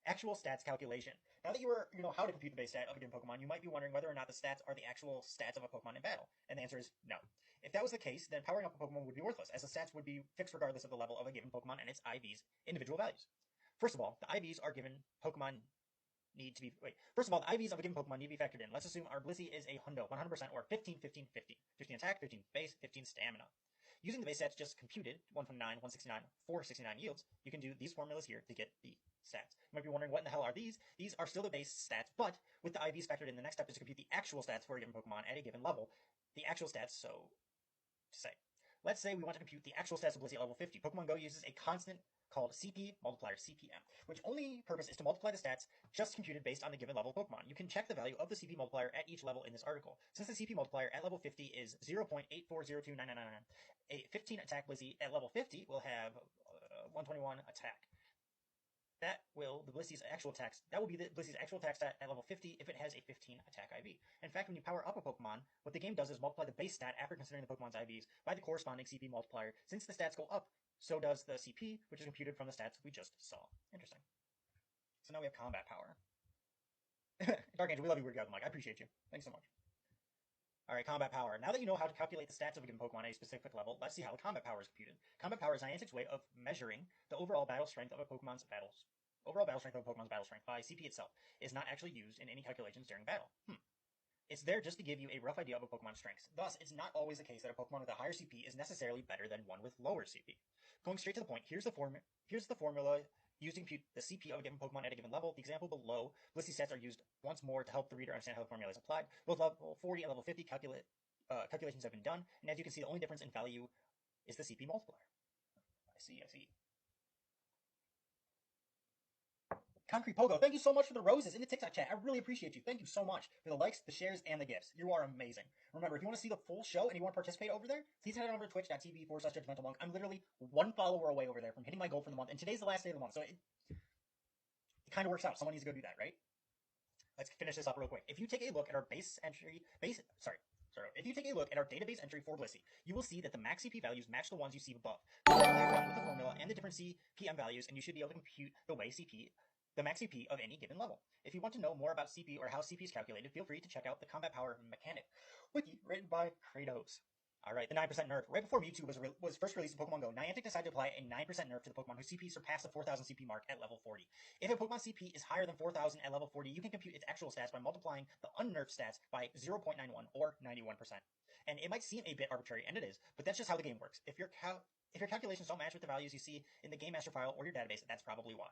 actual stats calculation. Now that you know how to compute the base stat of a given Pokemon, you might be wondering whether or not the stats are the actual stats of a Pokemon in battle. And the answer is no. If that was the case, then powering up a Pokemon would be worthless, as the stats would be fixed regardless of the level of a given Pokemon and its IV's individual values. First of all, the IVs are given Pokemon need to be First of all, the IVs of a given Pokemon need to be factored in. Let's assume our Blissey is a Hundo, 100% or 15, 15, 50. 15 attack, 15 base, 15 stamina. Using the base stats just computed, 129, 169, 469 yields, you can do these formulas here to get the stats. You might be wondering, what in the hell are these? These are still the base stats, but with the IVs factored in, the next step is to compute the actual stats for a given Pokemon at a given level. The actual stats, so to say. Let's say we want to compute the actual stats of Blissey at level 50. Pokemon Go uses a constant called CP multiplier, CPM, which only purpose is to multiply the stats just computed based on the given level of Pokemon. You can check the value of the CP multiplier at each level in this article. Since the CP multiplier at level 50 is 0.8402999, a 15 attack Blissey at level 50 will have 121 attack. That will be the Blissey's actual attack stat at level 50 if it has a 15 attack IV. In fact, when you power up a Pokemon, what the game does is multiply the base stat after considering the Pokemon's IVs by the corresponding CP multiplier. Since the stats go up, so does the CP, which is computed from the stats we just saw. Interesting. So now we have combat power. Dark Angel, we love you, Weird Mike. I appreciate you. Thanks so much. Alright, combat power. Now that you know how to calculate the stats of a given Pokemon at a specific level, let's see how the combat power is computed. Combat power is Niantic's way of measuring the overall battle strength of a Pokemon's battle strength by CP itself. It is not actually used in any calculations during battle. It's there just to give you a rough idea of a Pokemon's strengths. Thus, it's not always the case that a Pokemon with a higher CP is necessarily better than one with lower CP. Going straight to the point, here's the formula used to compute the CP of a given Pokemon at a given level. The example below, Blissey stats are used once more to help the reader understand how the formula is applied. Both level 40 and level 50 calculations have been done, and as you can see, the only difference in value is the CP multiplier. I see. Concrete Pogo, thank you so much for the roses in the TikTok chat. I really appreciate you. Thank you so much for the likes, the shares, and the gifts. You are amazing. Remember, if you want to see the full show and you want to participate over there, please head on over to twitch.tv/judgmentalmonk. I'm literally one follower away over there from hitting my goal for the month, and today's the last day of the month, so it kind of works out. Someone needs to go do that, right? Let's finish this up real quick. If you take a look at our if you take a look at our database entry for Blissey, you will see that the max CP values match the ones you see above. Multiply around with the formula and the different CPM values, and you should be able to compute the max CP of any given level. If you want to know more about CP or how CP is calculated, feel free to check out the Combat Power Mechanic wiki written by Kratos. Alright, the 9% nerf. Right before Mewtwo was first released in Pokemon Go, Niantic decided to apply a 9% nerf to the Pokemon whose CP surpassed the 4,000 CP mark at level 40. If a Pokemon CP is higher than 4,000 at level 40, you can compute its actual stats by multiplying the unnerfed stats by 0.91 or 91%. And it might seem a bit arbitrary, and it is, but that's just how the game works. If your calculations don't match with the values you see in the Game Master file or your database, that's probably why.